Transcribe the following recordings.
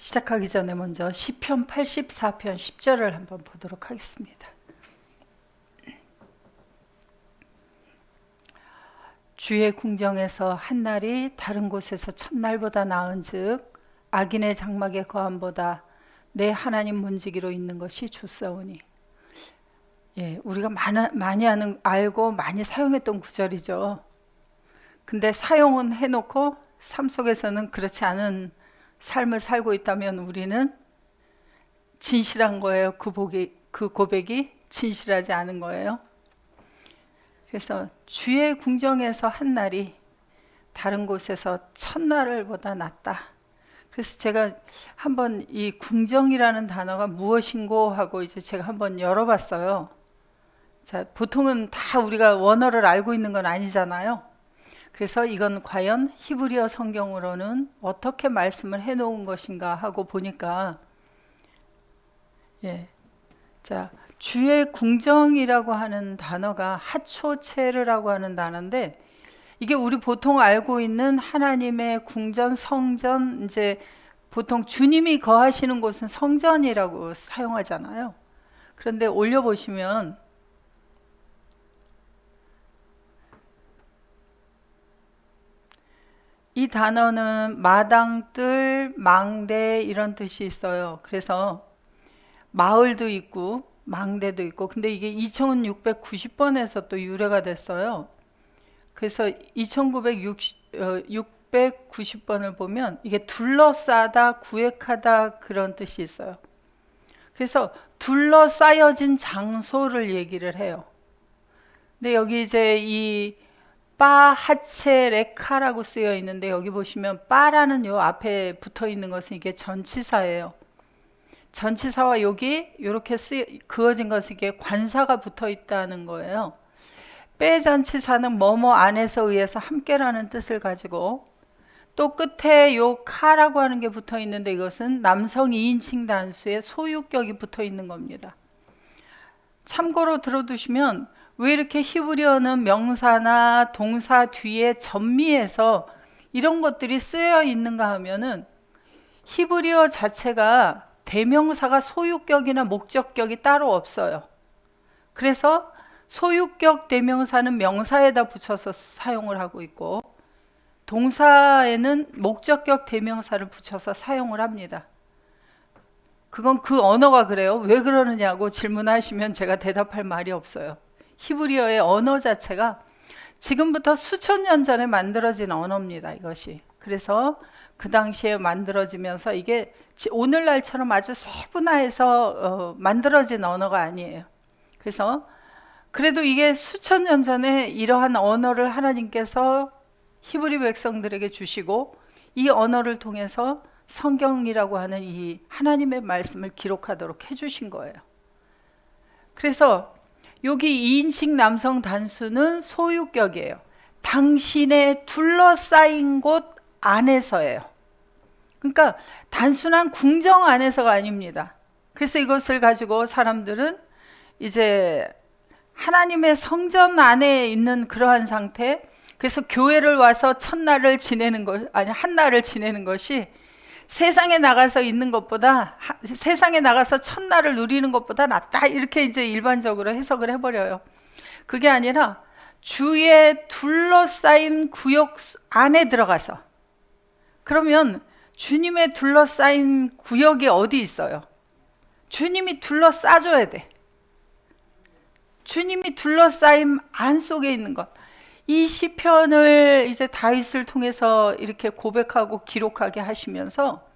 시작하기 전에 먼저 시편 84편 10절을 한번 보도록 하겠습니다. 주의 궁정에서 한날이 다른 곳에서 첫날보다 나은즉 악인의 장막의 거함보다 내 하나님 문지기로 있는 것이 좋사오니. 우리가 많이 알고 많이 사용했던 구절이죠. 근데 사용은 해놓고 삶 속에서는 그렇지 않은 삶을 살고 있다면 우리는 진실한 거예요. 그 고백이 진실하지 않은 거예요. 그래서 주의 궁정에서 한 날이 다른 곳에서 첫날보다 낫다. 그래서 제가 한번 이 궁정이라는 단어가 무엇인고 하고 이제 제가 한번 열어봤어요. 자, 보통은 다 우리가 원어를 알고 있는 건 아니잖아요. 그래서 이건 과연 히브리어 성경으로는 어떻게 말씀을 해놓은 것인가 하고 보니까, 자, 주의 궁정이라고 하는 단어가 하초체르라고 하는 단어인데, 이게 우리 보통 알고 있는 하나님의 궁전, 성전, 이제 보통 주님이 거하시는 곳은 성전이라고 사용하잖아요. 그런데 올려보시면 이 단어는 마당, 뜰, 망대 이런 뜻이 있어요. 그래서 마을도 있고 망대도 있고, 근데 이게 2690번에서 또 유래가 됐어요. 그래서 2990번을 보면 이게 둘러싸다, 구획하다 그런 뜻이 있어요. 그래서 둘러싸여진 장소를 얘기를 해요. 근데 여기 이제 이 하체레카라고 쓰여 있는데, 여기 보시면 바라는 요 앞에 붙어 있는 것은 이게 전치사예요. 전치사와 여기 이렇게 그어진 것은 이게 관사가 붙어 있다는 거예요. 전치사는 뭐뭐 안에서 의해서 함께라는 뜻을 가지고, 또 끝에 요 카라고 하는 게 붙어 있는데 이것은 남성 2인칭 단수에 소유격이 붙어 있는 겁니다. 참고로 들어두시면 왜 이렇게 히브리어는 명사나 동사 뒤에 전미해서 이런 것들이 쓰여 있는가 하면은, 히브리어 자체가 대명사가 소유격이나 목적격이 따로 없어요. 그래서 소유격 대명사는 명사에다 붙여서 사용을 하고 있고, 동사에는 목적격 대명사를 붙여서 사용을 합니다. 그건 그 언어가 그래요. 왜 그러느냐고 질문하시면 제가 대답할 말이 없어요. 히브리어의 언어 자체가 지금부터 수천 년 전에 만들어진 언어입니다, 이것이. 그래서 그 당시에 만들어지면서 이게 오늘날처럼 아주 세분화해서 만들어진 언어가 아니에요. 그래서 그래도 이게 수천 년 전에 이러한 언어를 하나님께서 히브리 백성들에게 주시고, 이 언어를 통해서 성경이라고 하는 이 하나님의 말씀을 기록하도록 해주신 거예요. 그래서 여기 2인칭 남성 단수는 소유격이에요. 당신의 둘러싸인 곳 안에서예요. 그러니까 단순한 궁정 안에서가 아닙니다. 그래서 이것을 가지고 사람들은 이제 하나님의 성전 안에 있는 그러한 상태, 그래서 교회를 와서 첫날을 지내는 것, 한날을 지내는 것이 세상에 나가서 있는 것보다, 세상에 나가서 첫날을 누리는 것보다 낫다, 이렇게 이제 일반적으로 해석을 해버려요. 그게 아니라 주의 둘러싸인 구역 안에 들어가서, 그러면 주님의 둘러싸인 구역이 어디 있어요? 주님이 둘러싸줘야 돼. 주님이 둘러싸임 안 속에 있는 것. 이 시편을 이제 다윗을 통해서 이렇게 고백하고 기록하게 하시면서,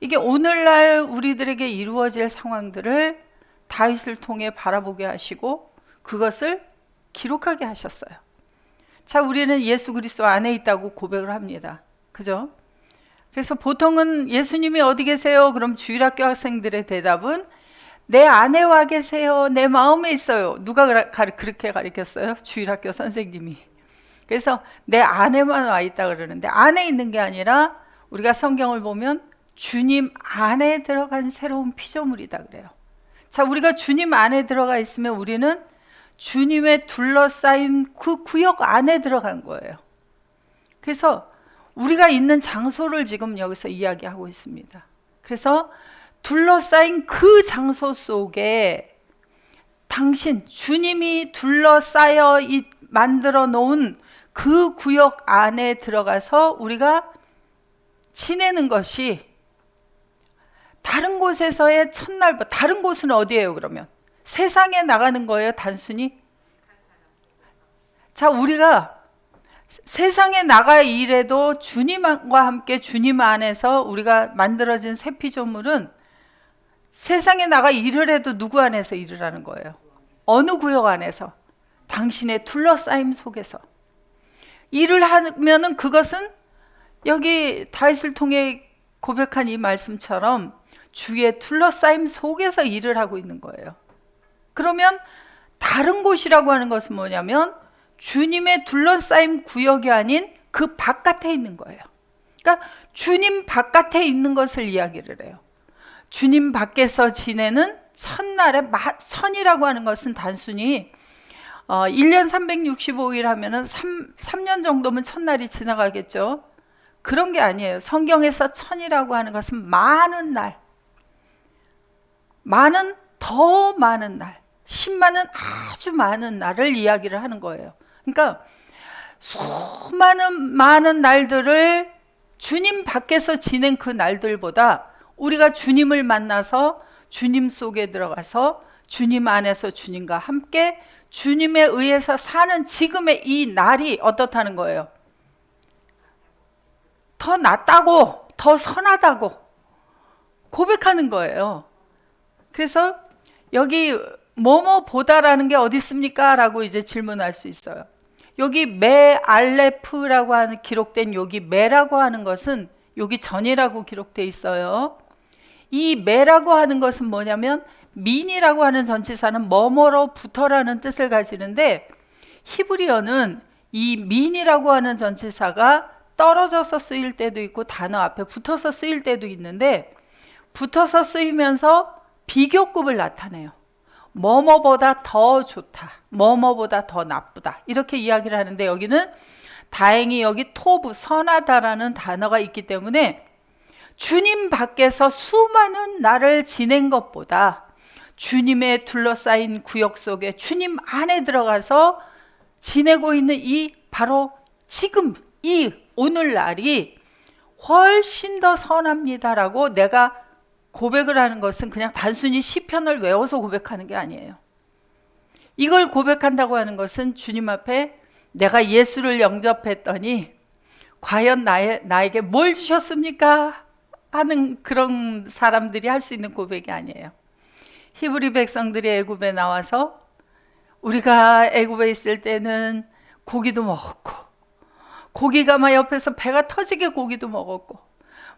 이게 오늘날 우리들에게 이루어질 상황들을 다윗을 통해 바라보게 하시고 그것을 기록하게 하셨어요. 자, 우리는 예수 그리스도 안에 있다고 고백을 합니다. 그죠? 그래서 보통은 예수님이 어디 계세요? 그럼 주일학교 학생들의 대답은 내 안에 와 계세요. 내 마음에 있어요. 누가 그렇게 가르쳤어요? 주일학교 선생님이. 그래서 내 안에만 와 있다 그러는데, 안에 있는 게 아니라 우리가 성경을 보면 주님 안에 들어간 새로운 피조물이다 그래요. 자, 우리가 주님 안에 들어가 있으면 우리는 주님의 둘러싸인 그 구역 안에 들어간 거예요. 그래서 우리가 있는 장소를 지금 여기서 이야기하고 있습니다. 그래서 둘러싸인 그 장소 속에 당신, 주님이 둘러싸여 만들어 놓은 그 구역 안에 들어가서 우리가 지내는 것이 다른 곳에서의 첫날, 다른 곳은 어디예요 그러면? 세상에 나가는 거예요 단순히? 자, 우리가 세상에 나가 일해도 주님과 함께 주님 안에서 우리가 만들어진 새 피조물은 세상에 나가 일을 해도 누구 안에서 일을 하는 거예요? 어느 구역 안에서? 당신의 둘러싸임 속에서 일을 하면은 그것은 여기 다윗을 통해 고백한 이 말씀처럼 주의 둘러싸임 속에서 일을 하고 있는 거예요. 그러면 다른 곳이라고 하는 것은 뭐냐면 주님의 둘러싸임 구역이 아닌 그 바깥에 있는 거예요. 그러니까 주님 바깥에 있는 것을 이야기를 해요. 주님 밖에서 지내는 첫날에 천이라고 하는 것은 단순히 1년 365일 하면은 3년 정도면 첫날이 지나가겠죠. 그런 게 아니에요. 성경에서 천이라고 하는 것은 많은 날, 더 많은 날, 10만은 아주 많은 날을 이야기를 하는 거예요. 그러니까 수많은 많은 날들을 주님 밖에서 지낸 그 날들보다 우리가 주님을 만나서 주님 속에 들어가서 주님 안에서 주님과 함께 주님에 의해서 사는 지금의 이 날이 어떻다는 거예요? 더 낫다고, 더 선하다고 고백하는 거예요. 그래서 여기 뭐뭐보다라는 게 어디 있습니까? 라고 이제 질문할 수 있어요. 여기 매 알레프라고 하는 기록된 여기 매라고 하는 것은 여기 전이라고 기록되어 있어요. 이 매라고 하는 것은 뭐냐면 민이라고 하는 전치사는 뭐뭐로부터라는 뜻을 가지는데 히브리어는 이 민이라고 하는 전치사가 떨어져서 쓰일 때도 있고 단어 앞에 붙어서 쓰일 때도 있는데 붙어서 쓰이면서 비교급을 나타내요. 뭐뭐보다 더 좋다, 뭐뭐보다 더 나쁘다 이렇게 이야기를 하는데 여기는 다행히 여기 토부, 선하다라는 단어가 있기 때문에 주님 밖에서 수많은 날을 지낸 것보다 주님의 둘러싸인 구역 속에 주님 안에 들어가서 지내고 있는 이 바로 지금 이 오늘날이 훨씬 더 선합니다라고 내가 고백을 하는 것은 그냥 단순히 시편을 외워서 고백하는 게 아니에요. 이걸 고백한다고 하는 것은 주님 앞에 내가 예수를 영접했더니 과연 나에게 뭘 주셨습니까? 하는 그런 사람들이 할 수 있는 고백이 아니에요. 히브리 백성들이 애굽에 나와서 우리가 애굽에 있을 때는 고기도 먹었고 고기가 막 옆에서 배가 터지게 고기도 먹었고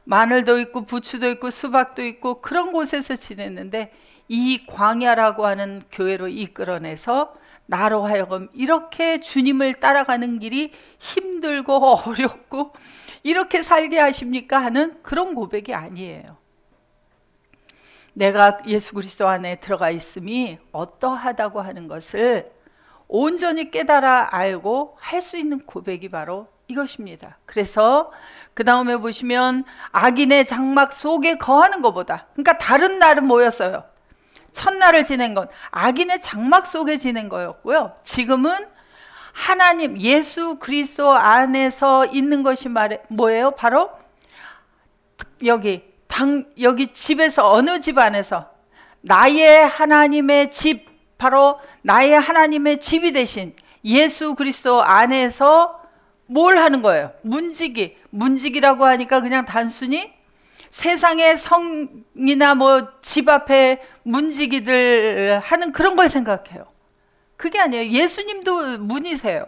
마늘도 있고 부추도 있고 수박도 있고 그런 곳에서 지냈는데 이 광야라고 하는 교회로 이끌어내서 나로 하여금 이렇게 주님을 따라가는 길이 힘들고 어렵고 이렇게 살게 하십니까? 하는 그런 고백이 아니에요. 내가 예수 그리스도 안에 들어가 있음이 어떠하다고 하는 것을 온전히 깨달아 알고 할 수 있는 고백이 바로 이것입니다. 그래서 그 다음에 보시면 악인의 장막 속에 거하는 것보다, 그러니까 다른 날은 뭐였어요? 첫날을 지낸 건 악인의 장막 속에 지낸 거였고요. 지금은 하나님 예수 그리스도 안에서 있는 것이 뭐예요? 바로 여기 집에서 어느 집 안에서 나의 하나님의 집, 바로 나의 하나님의 집이 되신 예수 그리스도 안에서 뭘 하는 거예요? 문지기라고 하니까 그냥 단순히 세상의 성이나 뭐 집 앞에 문지기들 하는 그런 걸 생각해요. 그게 아니에요. 예수님도 문이세요.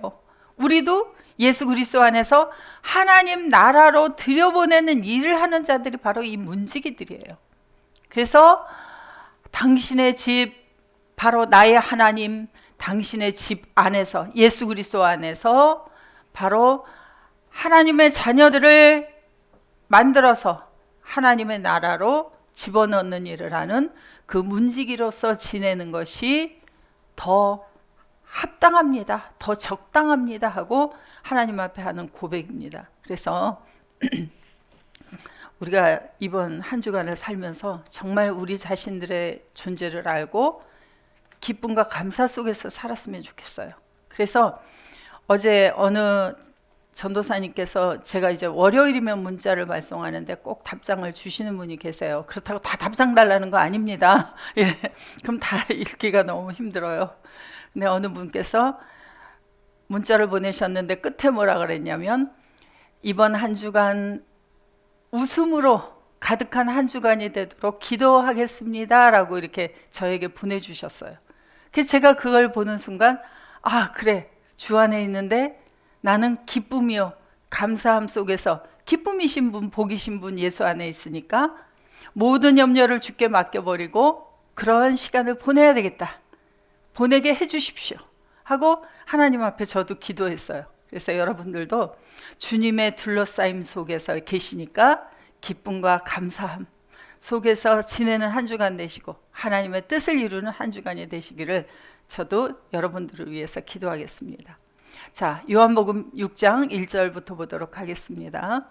우리도 예수 그리스도 안에서 하나님 나라로 들여보내는 일을 하는 자들이 바로 이 문지기들이에요. 그래서 당신의 집, 바로 나의 하나님, 당신의 집 안에서 예수 그리스도 안에서 바로 하나님의 자녀들을 만들어서 하나님의 나라로 집어넣는 일을 하는 그 문지기로서 지내는 것이 더 합당합니다. 더 적당합니다 하고 하나님 앞에 하는 고백입니다. 그래서 우리가 이번 한 주간을 살면서 정말 우리 자신들의 존재를 알고 기쁨과 감사 속에서 살았으면 좋겠어요. 그래서 어제 어느 전도사님께서 제가 이제 월요일이면 문자를 발송하는데 꼭 답장을 주시는 분이 계세요. 그렇다고 다 답장 달라는 거 아닙니다. 예, 그럼 다 읽기가 너무 힘들어요. 근데 어느 분께서 문자를 보내셨는데 끝에 뭐라 그랬냐면 이번 한 주간 웃음으로 가득한 한 주간이 되도록 기도하겠습니다 라고 이렇게 저에게 보내주셨어요. 그래서 제가 그걸 보는 순간 아 그래 주 안에 있는데 나는 기쁨이요 감사함 속에서 기쁨이신 분 복이신 분 예수 안에 있으니까 모든 염려를 주께 맡겨버리고 그런 시간을 보내야 되겠다. 보내게 해주십시오 하고 하나님 앞에 저도 기도했어요. 그래서 여러분들도 주님의 둘러싸임 속에서 계시니까 기쁨과 감사함 속에서 지내는 한 주간 되시고 하나님의 뜻을 이루는 한 주간이 되시기를 저도 여러분들을 위해서 기도하겠습니다. 자, 요한복음 6장 1절부터 보도록 하겠습니다.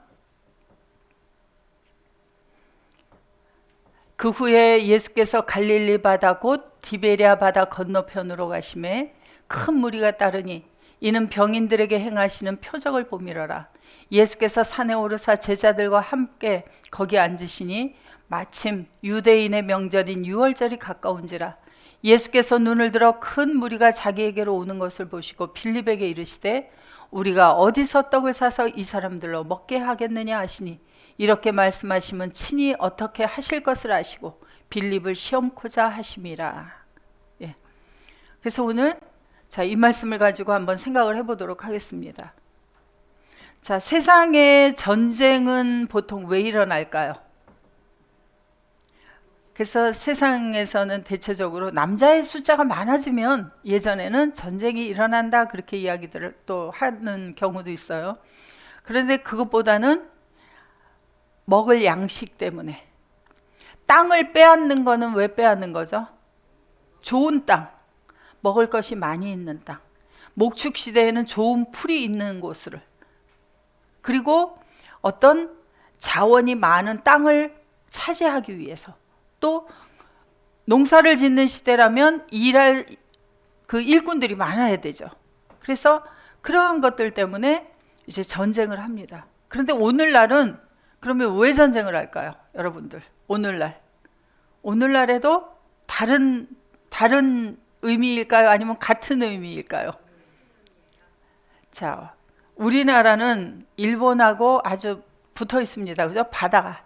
그 후에 예수께서 갈릴리 바다 곧 디베랴 바다 건너편으로 가심에 큰 무리가 따르니 이는 병인들에게 행하시는 표적을 보미러라. 예수께서 산에 오르사 제자들과 함께 거기 앉으시니 마침 유대인의 명절인 유월절이 가까운지라. 예수께서 눈을 들어 큰 무리가 자기에게로 오는 것을 보시고 빌립에게 이르시되 우리가 어디서 떡을 사서 이 사람들로 먹게 하겠느냐 하시니 이렇게 말씀하시면 친히 어떻게 하실 것을 아시고 빌립을 시험코자 하심이라. 예. 그래서 오늘 자, 이 말씀을 가지고 한번 생각을 해보도록 하겠습니다. 자, 세상의 전쟁은 보통 왜 일어날까요? 그래서 세상에서는 대체적으로 남자의 숫자가 많아지면 예전에는 전쟁이 일어난다 그렇게 이야기들을 또 하는 경우도 있어요. 그런데 그것보다는 먹을 양식 때문에 땅을 빼앗는 거는 왜 빼앗는 거죠? 좋은 땅, 먹을 것이 많이 있는 땅, 목축 시대에는 좋은 풀이 있는 곳을 그리고 어떤 자원이 많은 땅을 차지하기 위해서 또 농사를 짓는 시대라면 일할 그 일꾼들이 많아야 되죠. 그래서 그러한 것들 때문에 이제 전쟁을 합니다. 그런데 오늘날은 그러면 왜 전쟁을 할까요? 여러분들 오늘날에도 다른 의미일까요? 아니면 같은 의미일까요? 자, 우리나라는 일본하고 아주 붙어 있습니다. 그죠? 바다가.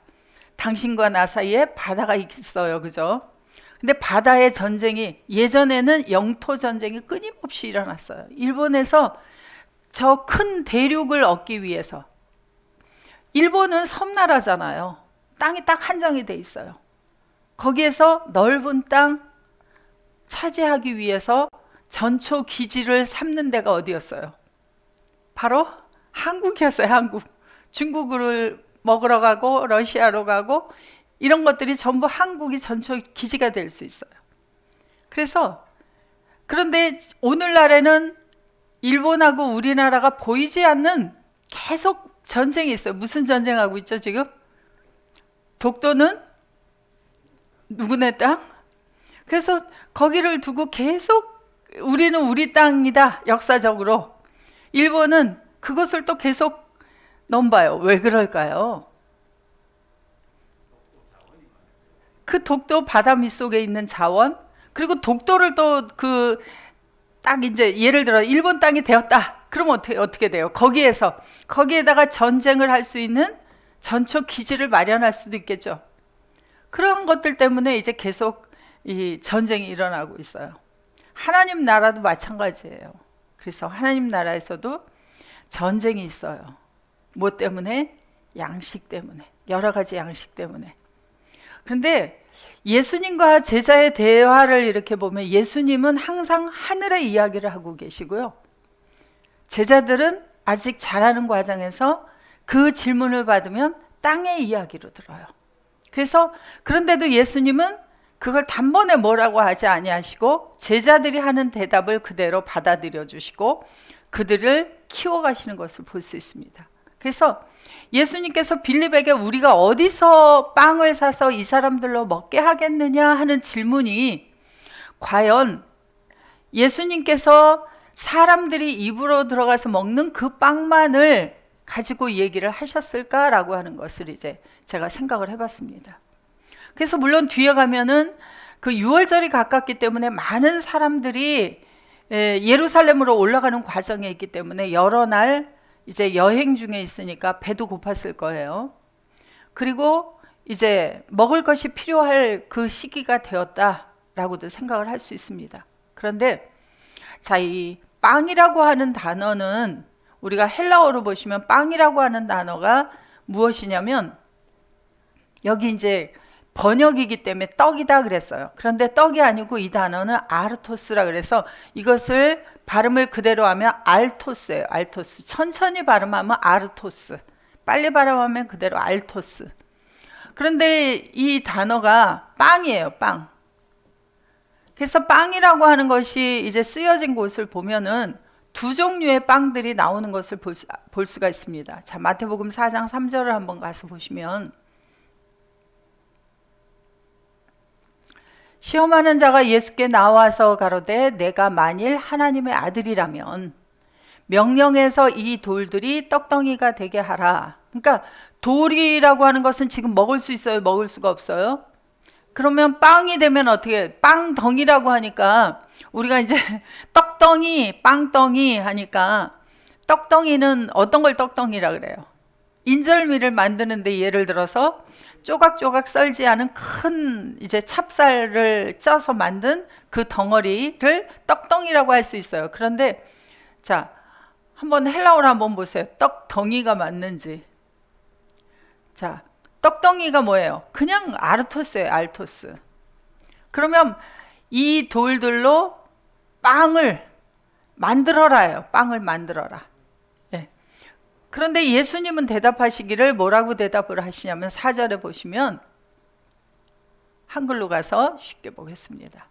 당신과 나 사이에 바다가 있어요. 그죠? 근데 바다의 전쟁이 예전에는 영토 전쟁이 끊임없이 일어났어요. 일본에서 저 큰 대륙을 얻기 위해서 일본은 섬나라잖아요. 땅이 딱 한정이 돼 있어요. 거기에서 넓은 땅 차지하기 위해서 전초 기지를 삼는 데가 어디였어요? 바로 한국이었어요. 한국. 중국을 먹으러 가고 러시아로 가고 이런 것들이 전부 한국이 전초 기지가 될 수 있어요. 그래서 그런데 오늘날에는 일본하고 우리나라가 보이지 않는 계속 전쟁이 있어요. 무슨 전쟁하고 있죠 지금? 독도는 누구네 땅? 그래서 거기를 두고 계속 우리는 우리 땅이다 역사적으로. 일본은 그것을 또 계속 넘봐요. 왜 그럴까요? 그 독도 바다 밑속에 있는 자원 그리고 독도를 또 그 딱 이제 예를 들어 일본 땅이 되었다. 그럼 어떻게 돼요? 거기에다가 전쟁을 할 수 있는 전초 기지를 마련할 수도 있겠죠. 그런 것들 때문에 이제 계속 이 전쟁이 일어나고 있어요. 하나님 나라도 마찬가지예요. 그래서 하나님 나라에서도 전쟁이 있어요. 뭐 때문에? 양식 때문에. 여러 가지 양식 때문에. 그런데 예수님과 제자의 대화를 이렇게 보면 예수님은 항상 하늘의 이야기를 하고 계시고요. 제자들은 아직 자라는 과정에서 그 질문을 받으면 땅의 이야기로 들어요. 그래서 그런데도 예수님은 그걸 단번에 뭐라고 하지 아니하시고 제자들이 하는 대답을 그대로 받아들여 주시고 그들을 키워가시는 것을 볼 수 있습니다. 그래서 예수님께서 빌립에게 우리가 어디서 빵을 사서 이 사람들로 먹게 하겠느냐 하는 질문이 과연 예수님께서 사람들이 입으로 들어가서 먹는 그 빵만을 가지고 얘기를 하셨을까라고 하는 것을 이제 제가 생각을 해봤습니다. 그래서 물론 뒤에 가면은 그 유월절이 가깝기 때문에 많은 사람들이 예루살렘으로 올라가는 과정에 있기 때문에 여러 날 이제 여행 중에 있으니까 배도 고팠을 거예요. 그리고 이제 먹을 것이 필요할 그 시기가 되었다라고도 생각을 할 수 있습니다. 그런데 자, 이 빵이라고 하는 단어는 우리가 헬라어로 보시면 빵이라고 하는 단어가 무엇이냐면 여기 이제 번역이기 때문에 떡이다 그랬어요. 그런데 떡이 아니고 이 단어는 아르토스라 그래서 이것을 발음을 그대로 하면 알토스예요. 알토스. 천천히 발음하면 아르토스. 빨리 발음하면 그대로 알토스. 그런데 이 단어가 빵이에요. 빵. 그래서 빵이라고 하는 것이 이제 쓰여진 곳을 보면은 두 종류의 빵들이 나오는 것을 볼 수가 있습니다. 자, 마태복음 4장 3절을 한번 가서 보시면 시험하는 자가 예수께 나와서 가로되 내가 만일 하나님의 아들이라면 명령해서 이 돌들이 떡덩이가 되게 하라. 그러니까 돌이라고 하는 것은 지금 먹을 수 있어요? 먹을 수가 없어요? 그러면 빵이 되면 어떻게 빵덩이라고 하니까 우리가 이제 떡덩이, 빵덩이 하니까 떡덩이는 어떤 걸 떡덩이라 그래요? 인절미를 만드는데 예를 들어서 조각조각 썰지 않은 큰 이제 찹쌀을 쪄서 만든 그 덩어리를 떡덩이라고 할 수 있어요. 그런데 자, 한번 헬라어로 한번 보세요. 떡덩이가 맞는지. 자, 떡덩이가 뭐예요? 그냥 아르토스예요. 알토스. 그러면 이 돌들로 빵을 만들어라요. 빵을 만들어라. 예. 그런데 예수님은 대답하시기를 뭐라고 대답을 하시냐면 4절에 보시면 한글로 가서 쉽게 보겠습니다.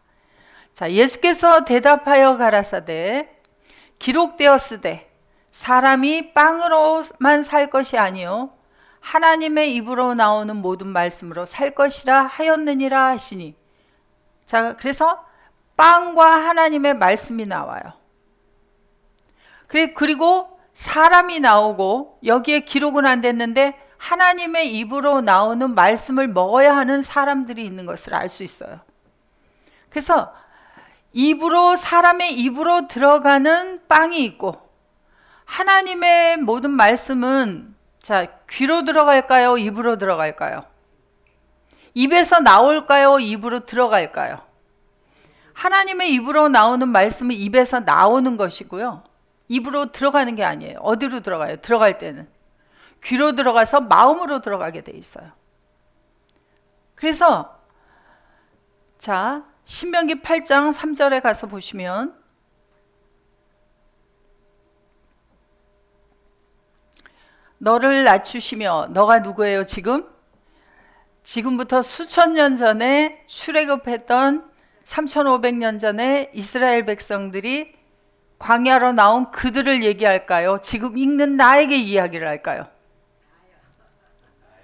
자, 예수께서 대답하여 가라사대 기록되었으되 사람이 빵으로만 살 것이 아니요 하나님의 입으로 나오는 모든 말씀으로 살 것이라 하였느니라 하시니. 자, 그래서 빵과 하나님의 말씀이 나와요. 그리고 사람이 나오고 여기에 기록은 안 됐는데 하나님의 입으로 나오는 말씀을 먹어야 하는 사람들이 있는 것을 알 수 있어요. 그래서 사람의 입으로 들어가는 빵이 있고 하나님의 모든 말씀은 자, 귀로 들어갈까요? 입으로 들어갈까요? 입에서 나올까요? 입으로 들어갈까요? 하나님의 입으로 나오는 말씀은 입에서 나오는 것이고요. 입으로 들어가는 게 아니에요. 어디로 들어가요? 들어갈 때는 귀로 들어가서 마음으로 들어가게 돼 있어요. 그래서 자, 신명기 8장 3절에 가서 보시면 너를 낮추시며 너가 누구예요 지금? 지금부터 수천 년 전에 출애굽했던 3500년 전에 이스라엘 백성들이 광야로 나온 그들을 얘기할까요? 지금 읽는 나에게 이야기를 할까요?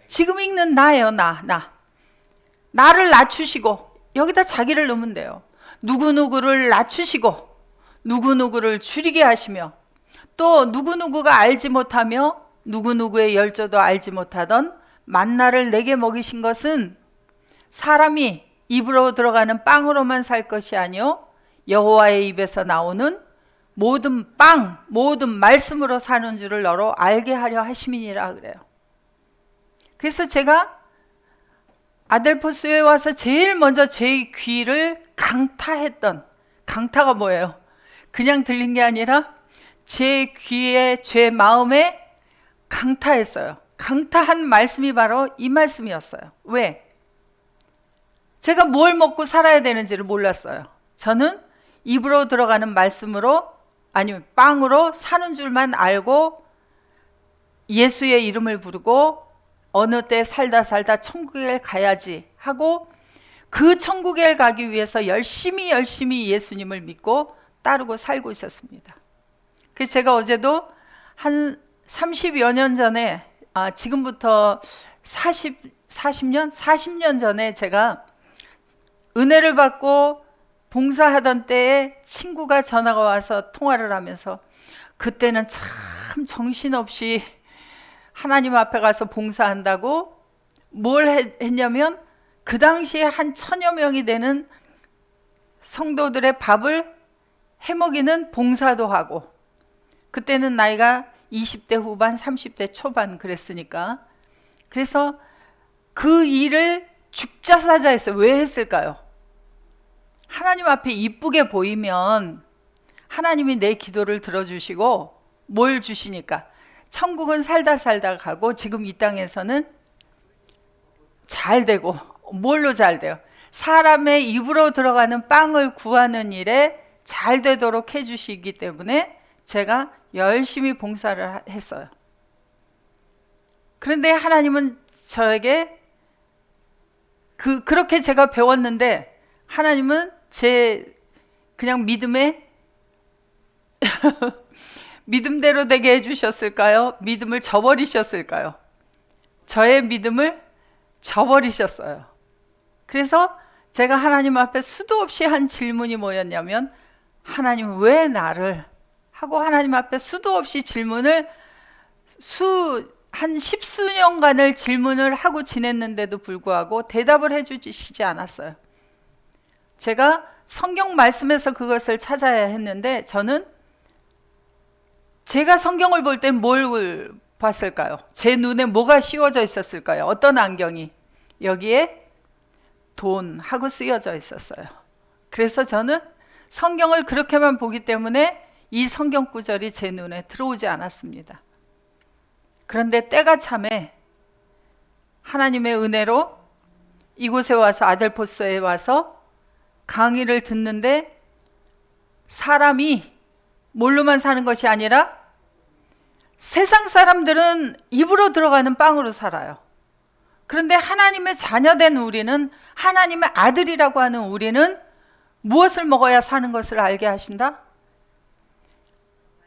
지금 읽는 나예요. 나를 낮추시고 여기다 자기를 넣으면 돼요. 누구누구를 낮추시고 누구누구를 줄이게 하시며 또 누구누구가 알지 못하며 누구누구의 열조도 알지 못하던 만나를 내게 먹이신 것은 사람이 입으로 들어가는 빵으로만 살 것이 아니요 여호와의 입에서 나오는 모든 빵, 모든 말씀으로 사는 줄을 너로 알게 하려 하심이니라 그래요. 그래서 제가 아델포스에 와서 제일 먼저 제 귀를 강타했던, 강타가 뭐예요? 그냥 들린 게 아니라 제 귀에, 제 마음에 강타했어요. 강타한 말씀이 바로 이 말씀이었어요. 왜? 제가 뭘 먹고 살아야 되는지를 몰랐어요. 저는 입으로 들어가는 말씀으로 아니면 빵으로 사는 줄만 알고 예수의 이름을 부르고 어느 때 살다 천국에 가야지 하고 그 천국에 가기 위해서 열심히 예수님을 믿고 따르고 살고 있었습니다. 그래서 제가 어제도 한 30여 년 전에, 지금부터 40년 전에 제가 은혜를 받고 봉사하던 때에 친구가 전화가 와서 통화를 하면서, 그때는 참 정신없이 하나님 앞에 가서 봉사한다고 뭘 했냐면, 그 당시에 한 1000여 명이 되는 성도들의 밥을 해먹이는 봉사도 하고, 그때는 나이가 20대 후반 30대 초반 그랬으니까, 그래서 그 일을 죽자사자 했어요. 왜 했을까요? 하나님 앞에 이쁘게 보이면 하나님이 내 기도를 들어주시고 뭘 주시니까, 천국은 살다 가고 지금 이 땅에서는 잘 되고. 뭘로 잘 돼요? 사람의 입으로 들어가는 빵을 구하는 일에 잘 되도록 해주시기 때문에 제가 열심히 봉사를 했어요. 그런데 하나님은 저에게 그렇게 제가 배웠는데, 하나님은 제 그냥 믿음대로 되게 해주셨을까요? 믿음을 저버리셨을까요? 저의 믿음을 저버리셨어요. 그래서 제가 하나님 앞에 수도 없이 한 질문이 뭐였냐면, 하나님 왜 나를? 하고 하나님 앞에 수도 없이 질문을 한 10수년간을 질문을 하고 지냈는데도 불구하고 대답을 해주시지 않았어요. 제가 성경 말씀에서 그것을 찾아야 했는데, 저는 제가 성경을 볼 땐 뭘 봤을까요? 제 눈에 뭐가 씌워져 있었을까요? 어떤 안경이? 여기에 돈하고 쓰여져 있었어요. 그래서 저는 성경을 그렇게만 보기 때문에 이 성경 구절이 제 눈에 들어오지 않았습니다. 그런데 때가 참에 하나님의 은혜로 이곳에 와서, 아델포스에 와서 강의를 듣는데, 사람이 뭘로만 사는 것이 아니라 세상 사람들은 입으로 들어가는 빵으로 살아요. 그런데 하나님의 자녀된 우리는, 하나님의 아들이라고 하는 우리는 무엇을 먹어야 사는 것을 알게 하신다?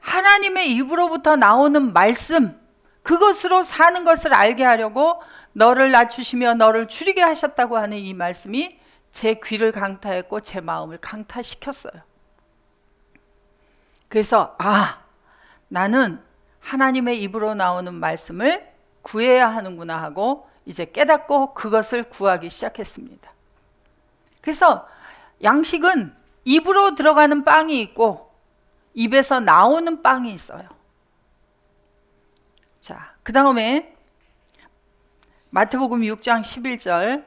하나님의 입으로부터 나오는 말씀, 그것으로 사는 것을 알게 하려고 너를 낮추시며 너를 줄이게 하셨다고 하는 이 말씀이 제 귀를 강타했고 제 마음을 강타시켰어요. 그래서 나는 하나님의 입으로 나오는 말씀을 구해야 하는구나 하고 이제 깨닫고 그것을 구하기 시작했습니다. 그래서 양식은 입으로 들어가는 빵이 있고 입에서 나오는 빵이 있어요. 자, 그 다음에 마태복음 6장 11절,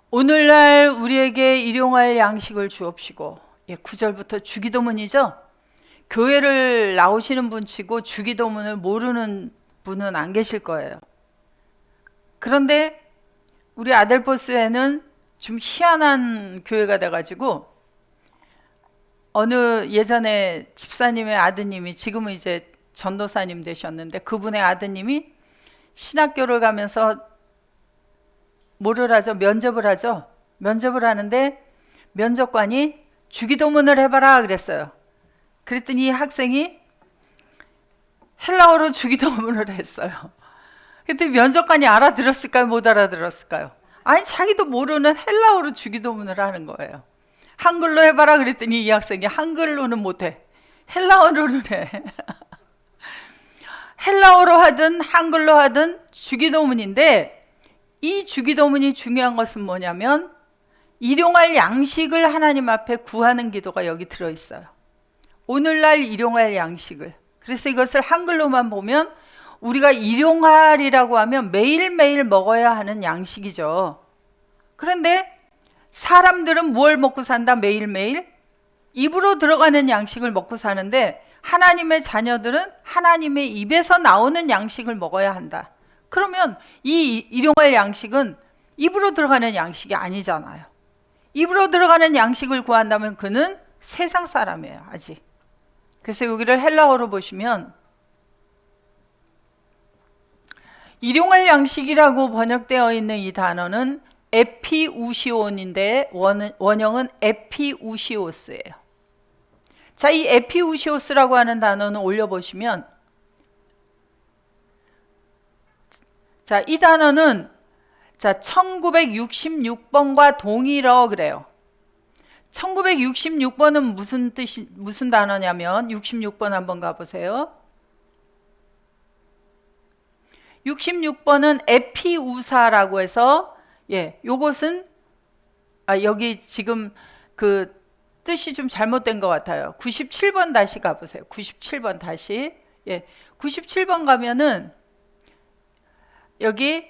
오늘날 우리에게 일용할 양식을 주옵시고, 9절부터 주기도문이죠. 교회를 나오시는 분 치고 주기도문을 모르는 분은 안 계실 거예요. 그런데 우리 아델포스에는 좀 희한한 교회가 돼가지고, 어느 예전에 집사님의 아드님이, 지금은 이제 전도사님 되셨는데, 그분의 아드님이 신학교를 가면서 뭐를 하죠? 면접을 하죠. 면접을 하는데 면접관이 주기도문을 해봐라 그랬어요. 그랬더니 이 학생이 헬라어로 주기도문을 했어요. 그랬더니 면접관이 알아들었을까요? 못 알아들었을까요? 아니, 자기도 모르는 헬라어로 주기도문을 하는 거예요. 한글로 해봐라 그랬더니 이 학생이 한글로는 못해, 헬라어로는 해. 헬라어로 하든 한글로 하든 주기도문인데, 이 주기도문이 중요한 것은 뭐냐면 일용할 양식을 하나님 앞에 구하는 기도가 여기 들어있어요. 오늘날 일용할 양식을. 그래서 이것을 한글로만 보면 우리가 일용할이라고 하면 매일매일 먹어야 하는 양식이죠. 그런데 사람들은 뭘 먹고 산다? 매일매일 입으로 들어가는 양식을 먹고 사는데, 하나님의 자녀들은 하나님의 입에서 나오는 양식을 먹어야 한다. 그러면 이 일용할 양식은 입으로 들어가는 양식이 아니잖아요. 입으로 들어가는 양식을 구한다면 그는 세상 사람이에요, 아직. 그래서 여기를 헬라어로 보시면 일용할 양식이라고 번역되어 있는 이 단어는 에피우시온인데 원형은 에피우시오스예요. 자, 이 에피우시오스라고 하는 단어는 올려보시면, 자, 이 단어는 자, 1966번과 동일어 그래요. 1966번은 무슨 단어냐면 66번 한번 가보세요. 66번은 에피우사라고 해서 요것은 여기 지금 그 뜻이 좀 잘못된 것 같아요. 97번 다시 가보세요. 97번 다시 97번 가면은 여기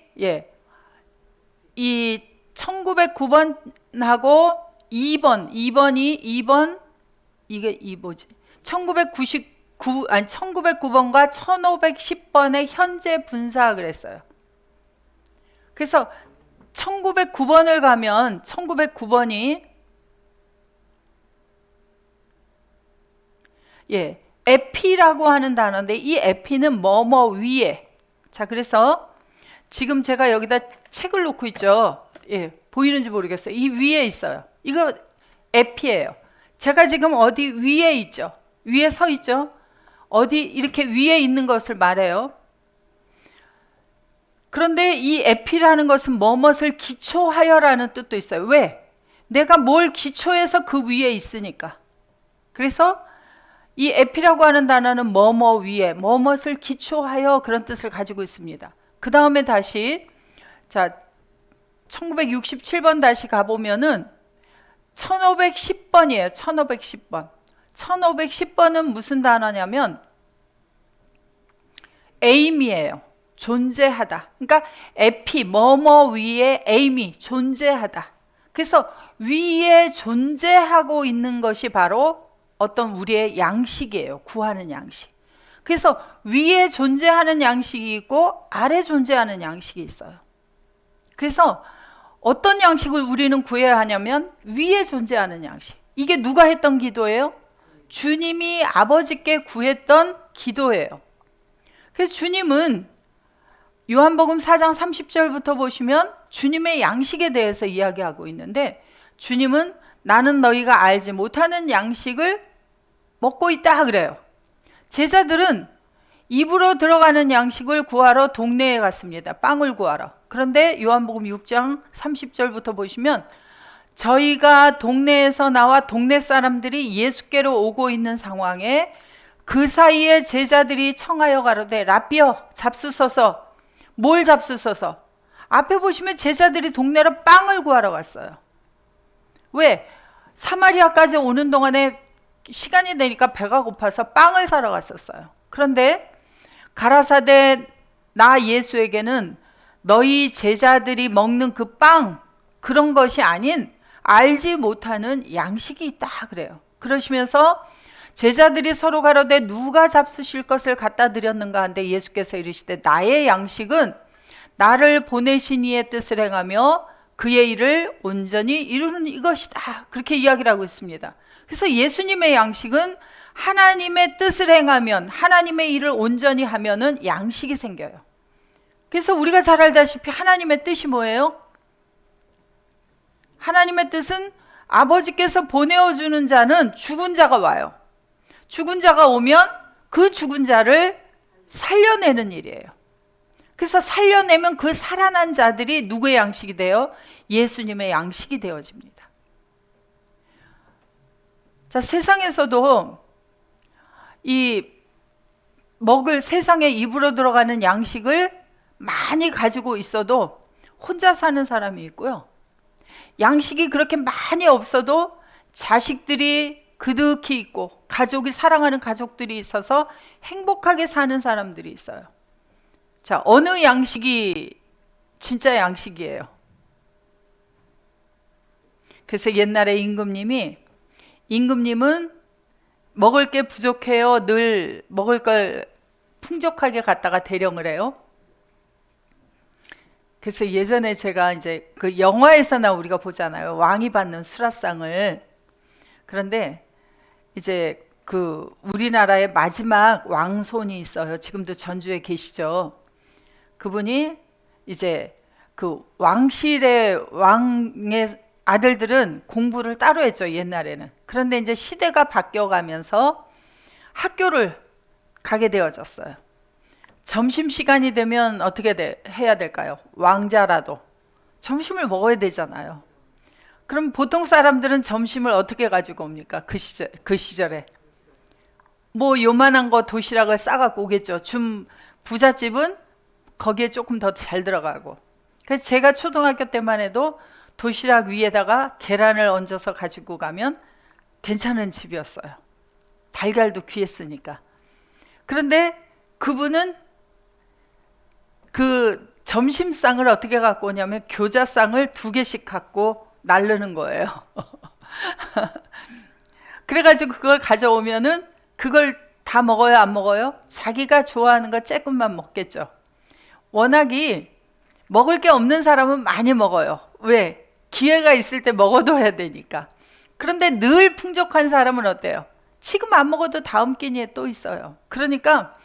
이 1909번하고 2번 이게 뭐지? 1909번과 1510번의 현재 분사 그랬어요. 그래서 1909번을 가면 1909번이 에피라고 하는 단어인데 이 에피는 뭐뭐 위에. 자, 그래서 지금 제가 여기다 책을 놓고 있죠. 보이는지 모르겠어요. 이 위에 있어요. 이거 에피예요. 제가 지금 어디 위에 있죠. 위에 서 있죠. 어디 이렇게 위에 있는 것을 말해요. 그런데 이 에피라는 것은 뭐뭇을 기초하여라는 뜻도 있어요. 왜? 내가 뭘 기초해서 그 위에 있으니까. 그래서 이 에피라고 하는 단어는 뭐뭐 위에, 뭐뭇을 기초하여 그런 뜻을 가지고 있습니다. 그 다음에 다시 자 1967번 다시 가보면은 1510번이에요. 1510번. 1510번은 무슨 단어냐면 에임이에요. 존재하다. 그러니까 에피, 뭐뭐 위에 에임이 존재하다. 그래서 위에 존재하고 있는 것이 바로 어떤 우리의 양식이에요. 구하는 양식. 그래서 위에 존재하는 양식이 있고 아래 존재하는 양식이 있어요. 그래서 어떤 양식을 우리는 구해야 하냐면 위에 존재하는 양식. 이게 누가 했던 기도예요? 주님이 아버지께 구했던 기도예요. 그래서 주님은 요한복음 4장 30절부터 보시면 주님의 양식에 대해서 이야기하고 있는데 주님은 나는 너희가 알지 못하는 양식을 먹고 있다 그래요. 제자들은 입으로 들어가는 양식을 구하러 동네에 갔습니다. 빵을 구하러. 그런데 요한복음 6장 30절부터 보시면 저희가 동네에서 나와 동네 사람들이 예수께로 오고 있는 상황에 그 사이에 제자들이 청하여 가로되 라삐어 잡수소서. 뭘 잡수소서? 앞에 보시면 제자들이 동네로 빵을 구하러 갔어요. 왜? 사마리아까지 오는 동안에 시간이 되니까 배가 고파서 빵을 사러 갔었어요. 그런데 가라사대 나 예수에게는 너희 제자들이 먹는 그 빵, 그런 것이 아닌 알지 못하는 양식이 있다 그래요. 그러시면서 제자들이 서로 가로되 누가 잡수실 것을 갖다 드렸는가 한데 예수께서 이르시되 나의 양식은 나를 보내신 이의 뜻을 행하며 그의 일을 온전히 이루는 이것이다. 그렇게 이야기를 하고 있습니다. 그래서 예수님의 양식은 하나님의 뜻을 행하면 하나님의 일을 온전히 하면은 양식이 생겨요. 그래서 우리가 잘 알다시피 하나님의 뜻이 뭐예요? 하나님의 뜻은 아버지께서 보내어주는 자는 죽은 자가 와요. 죽은 자가 오면 그 죽은 자를 살려내는 일이에요. 그래서 살려내면 그 살아난 자들이 누구의 양식이 돼요? 예수님의 양식이 되어집니다. 자, 세상에서도 이 먹을 세상에 입으로 들어가는 양식을 많이 가지고 있어도 혼자 사는 사람이 있고요. 양식이 그렇게 많이 없어도 자식들이 그득히 있고 가족이 사랑하는 가족들이 있어서 행복하게 사는 사람들이 있어요. 자, 어느 양식이 진짜 양식이에요? 그래서 옛날에 임금님은 먹을 게 부족해요. 늘 먹을 걸 풍족하게 갖다가 대령을 해요. 그래서 예전에 제가 이제 그 영화에서나 우리가 보잖아요. 왕이 받는 수라상을. 그런데 이제 그 우리나라의 마지막 왕손이 있어요. 지금도 전주에 계시죠. 그분이 이제 그 왕실의 왕의 아들들은 공부를 따로 했죠, 옛날에는. 그런데 이제 시대가 바뀌어가면서 학교를 가게 되어졌어요. 점심시간이 되면 어떻게 해야 될까요? 왕자라도 점심을 먹어야 되잖아요. 그럼 보통 사람들은 점심을 어떻게 가지고 옵니까? 그 시절에. 뭐 요만한 거 도시락을 싸갖고 오겠죠. 좀 부잣집은 거기에 조금 더 잘 들어가고. 그래서 제가 초등학교 때만 해도 도시락 위에다가 계란을 얹어서 가지고 가면 괜찮은 집이었어요. 달걀도 귀했으니까. 그런데 그분은 그 점심상을 어떻게 갖고 오냐면 교자상을 2개씩 갖고 나르는 거예요. 그래가지고 그걸 가져오면은 그걸 다 먹어요, 안 먹어요? 자기가 좋아하는 거 조금만 먹겠죠. 워낙이 먹을 게 없는 사람은 많이 먹어요. 왜? 기회가 있을 때 먹어둬야 되니까. 그런데 늘 풍족한 사람은 어때요? 지금 안 먹어도 다음 끼니에 또 있어요. 그러니까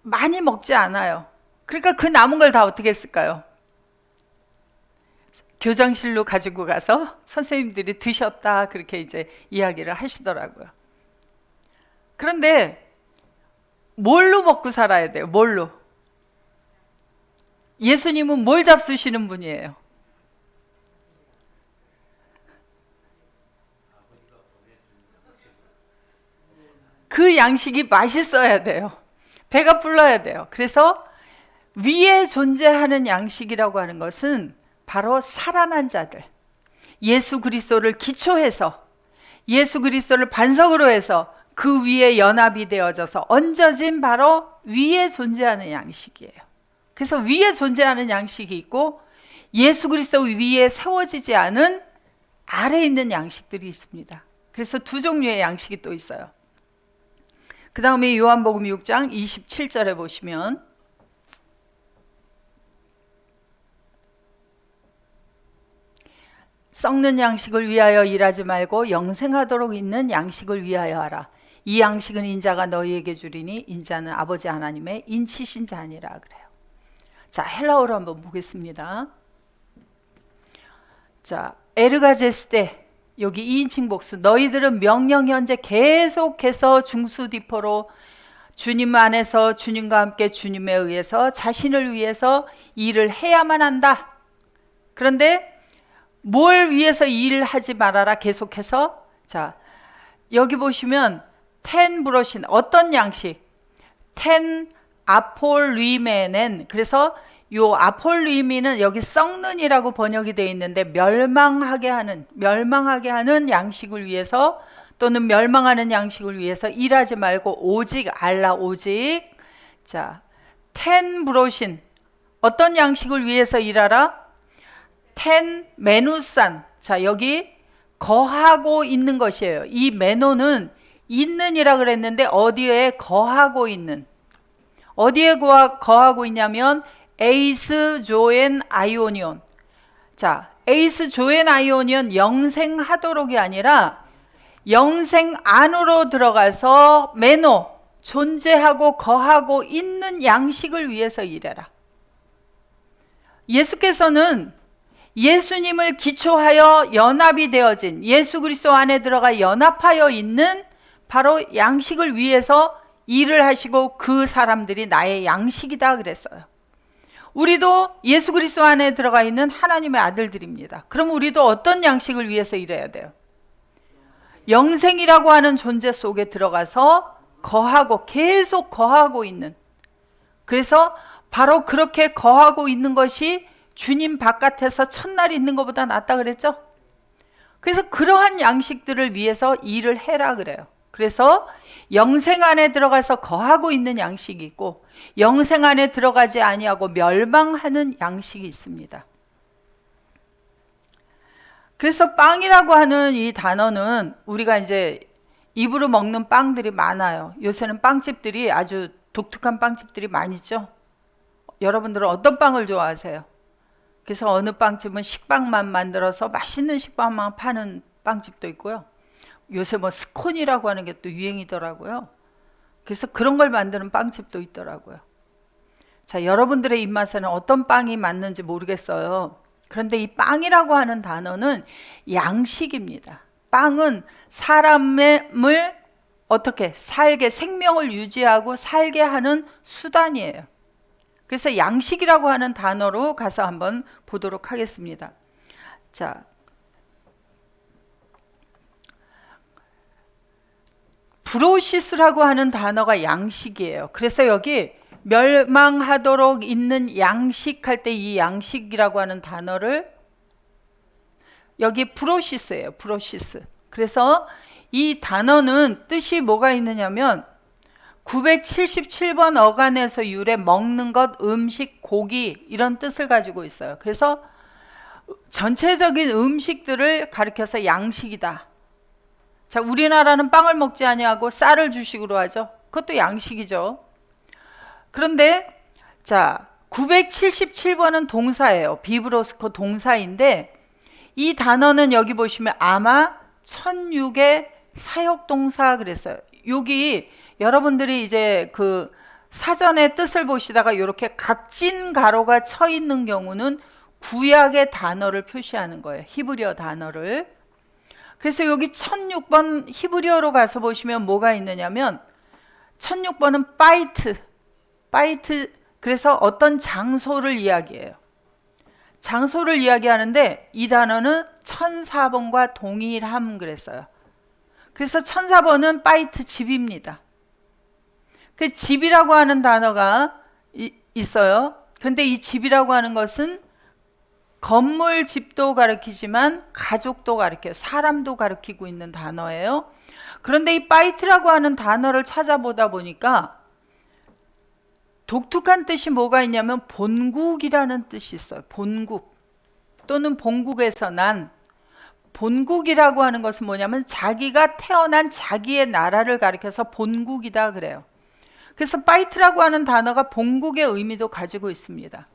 많이 먹지 않아요. 그러니까 그 남은 걸 다 어떻게 했을까요? 교장실로 가지고 가서 선생님들이 드셨다 그렇게 이제 이야기를 하시더라고요. 그런데 뭘로 먹고 살아야 돼요? 뭘로? 예수님은 뭘 잡수시는 분이에요? 그 양식이 맛있어야 돼요. 배가 불러야 돼요. 그래서 위에 존재하는 양식이라고 하는 것은 바로 살아난 자들, 예수 그리스도를 기초해서 예수 그리스도를 반석으로 해서 그 위에 연합이 되어져서 얹어진 바로 위에 존재하는 양식이에요. 그래서 위에 존재하는 양식이 있고 예수 그리스도 위에 세워지지 않은 아래에 있는 양식들이 있습니다. 그래서 2종류의 양식이 또 있어요. 그 다음에 요한복음 6장 27절에 보시면 썩는 양식을 위하여 일하지 말고 영생하도록 있는 양식을 위하여 하라. 이 양식은 인자가 너희에게 주리니 인자는 아버지 하나님의 인치신 자니라 그래요. 자, 헬라어로 한번 보겠습니다. 자, 에르가제스테 여기 2인칭 복수. 너희들은 명령 현재 계속해서 중수디포로 주님 안에서 주님과 함께 주님에 의해서 자신을 위해서 일을 해야만 한다. 그런데 뭘 위해서 일을 하지 말아라 계속해서. 자, 여기 보시면 텐 브로신 어떤 양식? 텐 아폴리메넨. 그래서 요 아폴리미는 여기 썩는이라고 번역이 되어 있는데 멸망하게 하는 양식을 위해서 또는 멸망하는 양식을 위해서 일하지 말고 오직 알라 오직. 자, 텐 브로신 어떤 양식을 위해서 일하라? 텐 메누산. 자, 여기 거하고 있는 것이에요. 이 메노는 있는이라 그랬는데 어디에 거하고 있는, 어디에 거하고 있냐면 에이스 조엔 아이오니온. 자, 에이스 조엔 아이오니온 영생하도록이 아니라 영생 안으로 들어가서 메노 존재하고 거하고 있는 양식을 위해서 일해라. 예수께서는 예수님을 기초하여 연합이 되어진 예수 그리스도 안에 들어가 연합하여 있는 바로 양식을 위해서 일을 하시고 그 사람들이 나의 양식이다 그랬어요. 우리도 예수 그리스도 안에 들어가 있는 하나님의 아들들입니다. 그럼 우리도 어떤 양식을 위해서 일해야 돼요? 영생이라고 하는 존재 속에 들어가서 거하고 계속 거하고 있는, 그래서 바로 그렇게 거하고 있는 것이 주님 바깥에서 첫날 있는 것보다 낫다 그랬죠? 그래서 그러한 양식들을 위해서 일을 해라 그래요. 그래서 영생 안에 들어가서 거하고 있는 양식이 있고 영생 안에 들어가지 아니하고 멸망하는 양식이 있습니다. 그래서 빵이라고 하는 이 단어는 우리가 이제 입으로 먹는 빵들이 많아요. 요새는 빵집들이 아주 독특한 빵집들이 많이 있죠. 여러분들은 어떤 빵을 좋아하세요? 그래서 어느 빵집은 식빵만 만들어서 맛있는 식빵만 파는 빵집도 있고요. 요새 뭐 스콘이라고 하는 게 또 유행이더라고요. 그래서 그런 걸 만드는 빵집도 있더라고요. 자, 여러분들의 입맛에는 어떤 빵이 맞는지 모르겠어요. 그런데 이 빵이라고 하는 단어는 양식입니다. 빵은 사람을 어떻게 살게, 생명을 유지하고 살게 하는 수단이에요. 그래서 양식이라고 하는 단어로 가서 한번 보도록 하겠습니다. 자, 브로시스라고 하는 단어가 양식이에요. 그래서 여기 멸망하도록 있는 양식할 때 이 양식이라고 하는 단어를 여기 브로시스예요. 브로시스. 그래서 이 단어는 뜻이 뭐가 있느냐면 977번 어간에서 유래 먹는 것, 음식, 고기 이런 뜻을 가지고 있어요. 그래서 전체적인 음식들을 가리켜서 양식이다. 자, 우리나라는 빵을 먹지 아니하고 쌀을 주식으로 하죠. 그것도 양식이죠. 그런데 자, 977번은 동사예요. 비브로스코 동사인데 이 단어는 여기 보시면 아마 1006의 사역동사 그랬어요. 여기 여러분들이 이제 그 사전의 뜻을 보시다가 이렇게 각진 가로가 쳐 있는 경우는 구약의 단어를 표시하는 거예요. 히브리어 단어를. 그래서 여기 1006번 히브리어로 가서 보시면 뭐가 있느냐면 1006번은 파이트 그래서 어떤 장소를 이야기해요. 장소를 이야기하는데 이 단어는 1004번과 동일함 그랬어요. 그래서 1004번은 파이트 집입니다. 그 집이라고 하는 단어가 있어요. 근데 이 집이라고 하는 것은 건물 집도 가리키지만 가족도 가리켜요. 사람도 가리키고 있는 단어예요. 그런데 이 파이트라고 하는 단어를 찾아보다 보니까 독특한 뜻이 뭐가 있냐면 본국이라는 뜻이 있어요. 본국 또는 본국에서 난. 본국이라고 하는 것은 뭐냐면 자기가 태어난 자기의 나라를 가리켜서 본국이다 그래요. 그래서 파이트라고 하는 단어가 본국의 의미도 가지고 있습니다.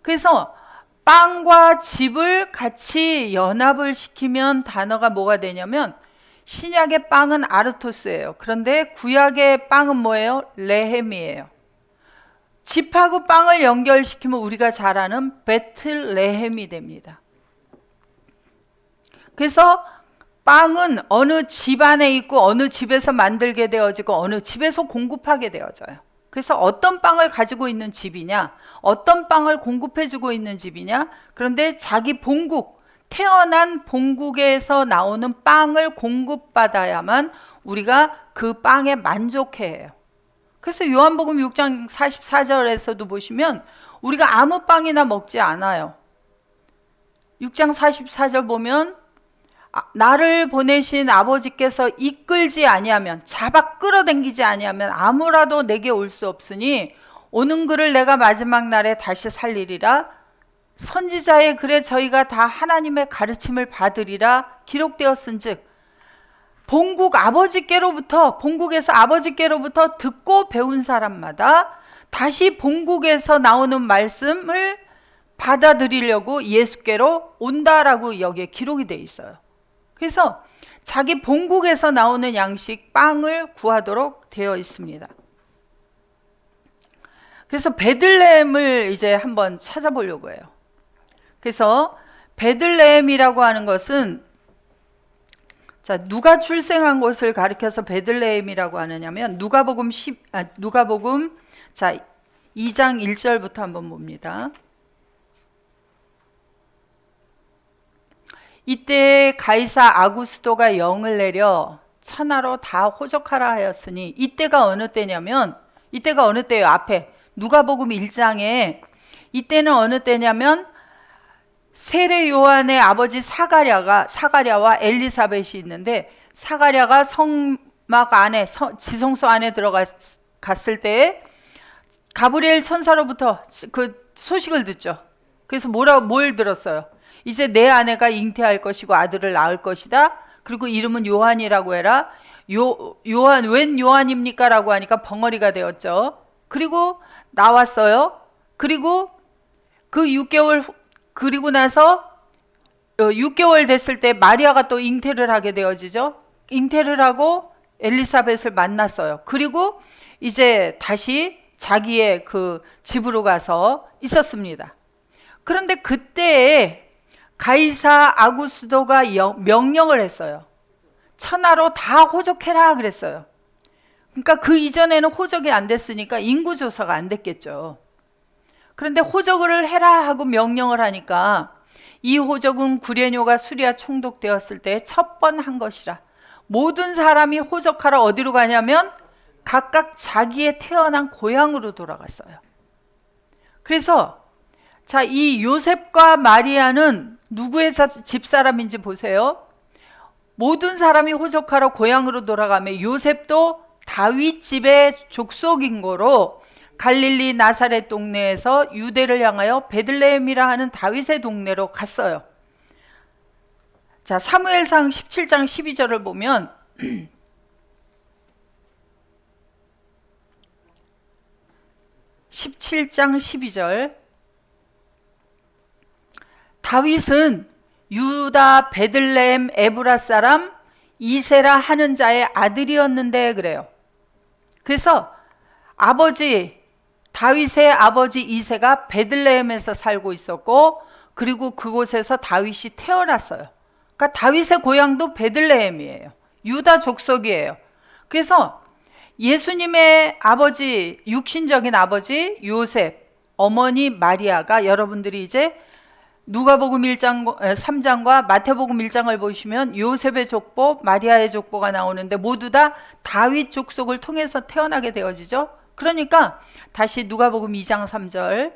그래서 빵과 집을 같이 연합을 시키면 단어가 뭐가 되냐면 신약의 빵은 아르토스예요. 그런데 구약의 빵은 뭐예요? 레헴이에요. 집하고 빵을 연결시키면 우리가 잘 아는 베틀레헴이 됩니다. 그래서 빵은 어느 집 안에 있고 어느 집에서 만들게 되어지고 어느 집에서 공급하게 되어져요. 그래서 어떤 빵을 가지고 있는 집이냐, 어떤 빵을 공급해주고 있는 집이냐, 그런데 자기 본국, 태어난 본국에서 나오는 빵을 공급받아야만 우리가 그 빵에 만족해요. 그래서 요한복음 6장 44절에서도 보시면 우리가 아무 빵이나 먹지 않아요. 6장 44절 보면 나를 보내신 아버지께서 이끌지 아니하면, 잡아 끌어당기지 아니하면 아무라도 내게 올 수 없으니 오는 그를 내가 마지막 날에 다시 살리리라. 선지자의 글에 저희가 다 하나님의 가르침을 받으리라 기록되었은즉, 본국 아버지께로부터, 본국에서 아버지께로부터 듣고 배운 사람마다 다시 본국에서 나오는 말씀을 받아들이려고 예수께로 온다라고 여기에 기록이 되어 있어요. 그래서 자기 본국에서 나오는 양식 빵을 구하도록 되어 있습니다. 그래서 베들레헴을 이제 한번 찾아보려고 해요. 그래서 베들레헴이라고 하는 것은, 자, 누가 출생한 곳을 가리켜서 베들레헴이라고 하느냐면 누가복음 2장 1절부터 한번 봅니다. 이때 가이사 아구스도가 영을 내려 천하로 다 호적하라 하였으니, 이때가 어느 때냐면, 이때가 어느 때예요? 앞에 누가복음 1장에 이때는 어느 때냐면 세례 요한의 아버지 사가랴와 엘리사벳이 있는데, 사가랴가 성막 안에 지성소 안에 들어갔을 때 가브리엘 천사로부터 그 소식을 듣죠. 그래서 뭘 들었어요? 이제 내 아내가 잉태할 것이고 아들을 낳을 것이다. 그리고 이름은 요한이라고 해라. 요한, 웬 요한입니까? 라고 하니까 벙어리가 되었죠. 그리고 나왔어요. 그리고 그 6개월, 그리고 나서 6개월 됐을 때 마리아가 또 잉태를 하게 되어지죠. 잉태를 하고 엘리사벳을 만났어요. 그리고 이제 다시 자기의 그 집으로 가서 있었습니다. 그런데 그때에 가이사 아구스도가 명령을 했어요. 천하로 다 호적해라 그랬어요. 그러니까 그 이전에는 호적이 안 됐으니까 인구조사가 안 됐겠죠. 그런데 호적을 해라 하고 명령을 하니까 이 호적은 구레뇨가 수리아 총독되었을 때 첫 번 한 것이라. 모든 사람이 호적하러 어디로 가냐면 각각 자기의 태어난 고향으로 돌아갔어요. 그래서 자, 이 요셉과 마리아는 누구의 집사람인지 보세요. 모든 사람이 호적하러 고향으로 돌아가며 요셉도 다윗 집의 족속인 거로 갈릴리 나사렛 동네에서 유대를 향하여 베들레헴이라 하는 다윗의 동네로 갔어요. 자, 사무엘상 17장 12절을 보면 17장 12절 다윗은 유다 베들레헴 에브라 사람 이세라 하는 자의 아들이었는데 그래요. 그래서 다윗의 아버지 이세가 베들레헴에서 살고 있었고 그리고 그곳에서 다윗이 태어났어요. 그러니까 다윗의 고향도 베들레헴이에요. 유다 족속이에요. 그래서 예수님의 아버지, 육신적인 아버지 요셉, 어머니 마리아가 여러분들이 이제 누가복음 3장과 마태복음 1장을 보시면 요셉의 족보, 마리아의 족보가 나오는데 모두 다 다윗 족속을 통해서 태어나게 되어지죠. 그러니까 다시 누가복음 2장 3절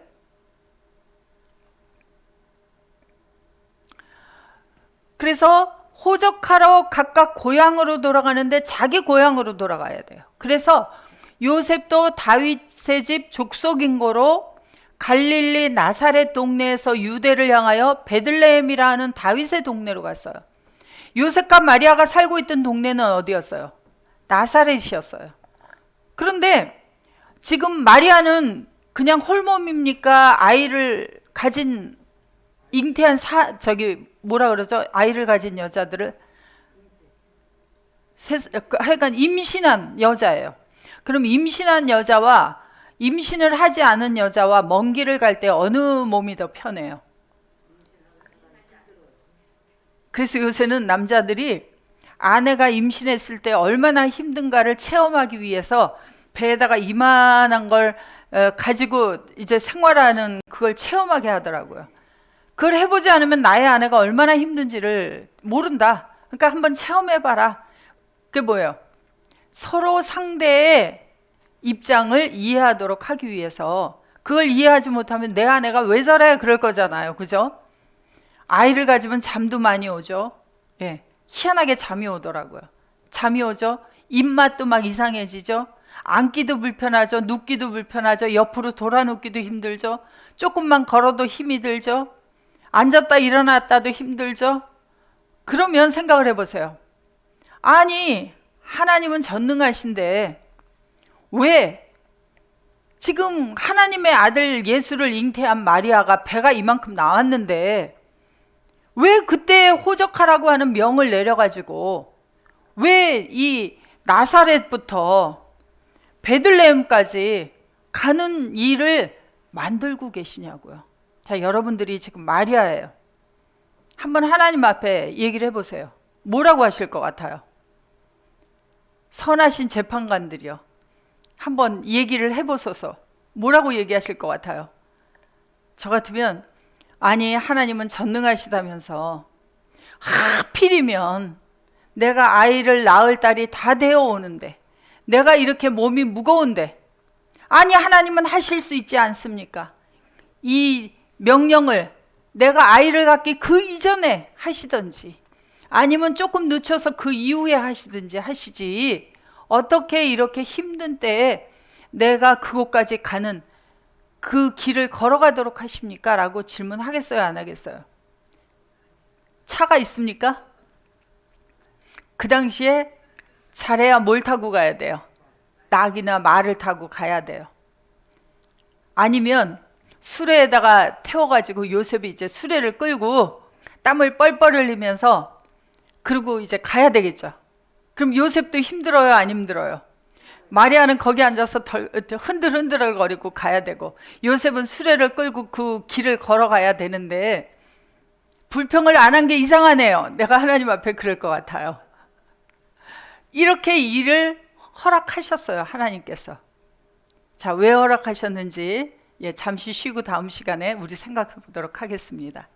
그래서 호적하러 각각 고향으로 돌아가는데 자기 고향으로 돌아가야 돼요. 그래서 요셉도 다윗의 집 족속인 거로 갈릴리 나사렛 동네에서 유대를 향하여 베들레헴이라 하는 다윗의 동네로 갔어요. 요셉과 마리아가 살고 있던 동네는 어디였어요? 나사렛이었어요. 그런데 지금 마리아는 그냥 홀몸입니까? 아이를 가진 잉태한 아이를 가진 여자들을 하여간 임신한 여자예요. 그럼 임신한 여자와 임신을 하지 않은 여자와 먼 길을 갈 때 어느 몸이 더 편해요? 그래서 요새는 남자들이 아내가 임신했을 때 얼마나 힘든가를 체험하기 위해서 배에다가 이만한 걸 가지고 이제 생활하는 그걸 체험하게 하더라고요. 그걸 해보지 않으면 나의 아내가 얼마나 힘든지를 모른다. 그러니까 한번 체험해봐라. 그게 뭐예요? 서로 상대의 입장을 이해하도록 하기 위해서 그걸 이해하지 못하면 내 아내가 왜 저래 그럴 거잖아요. 그죠? 아이를 가지면 잠도 많이 오죠. 예, 희한하게 잠이 오더라고요. 잠이 오죠. 입맛도 막 이상해지죠. 앉기도 불편하죠. 눕기도 불편하죠. 옆으로 돌아 눕기도 힘들죠. 조금만 걸어도 힘이 들죠. 앉았다 일어났다도 힘들죠. 그러면 생각을 해보세요. 아니, 하나님은 전능하신데 왜 지금 하나님의 아들 예수를 잉태한 마리아가 배가 이만큼 나왔는데 왜 그때 호적하라고 하는 명을 내려가지고 왜 이 나사렛부터 베들레헴까지 가는 일을 만들고 계시냐고요. 자, 여러분들이 지금 마리아예요. 한번 하나님 앞에 얘기를 해보세요. 뭐라고 하실 것 같아요? 선하신 재판관들이요. 한번 얘기를 해보소서. 뭐라고 얘기하실 것 같아요? 저 같으면 아니 하나님은 전능하시다면서 하필이면 내가 아이를 낳을 딸이 다 되어 오는데 내가 이렇게 몸이 무거운데 아니 하나님은 하실 수 있지 않습니까? 이 명령을 내가 아이를 갖기 그 이전에 하시든지 아니면 조금 늦춰서 그 이후에 하시든지 하시지 어떻게 이렇게 힘든 때에 내가 그곳까지 가는 그 길을 걸어가도록 하십니까? 라고 질문하겠어요? 안 하겠어요? 차가 있습니까? 그 당시에 잘해야 뭘 타고 가야 돼요? 낙이나 말을 타고 가야 돼요. 아니면 수레에다가 태워가지고 요셉이 이제 수레를 끌고 땀을 뻘뻘 흘리면서 그리고 이제 가야 되겠죠. 그럼 요셉도 힘들어요? 안 힘들어요? 마리아는 거기 앉아서 흔들흔들거리고 가야 되고, 요셉은 수레를 끌고 그 길을 걸어가야 되는데 불평을 안 한 게 이상하네요. 내가 하나님 앞에 그럴 것 같아요. 이렇게 일을 허락하셨어요, 하나님께서. 자, 왜 허락하셨는지 잠시 쉬고 다음 시간에 우리 생각해 보도록 하겠습니다.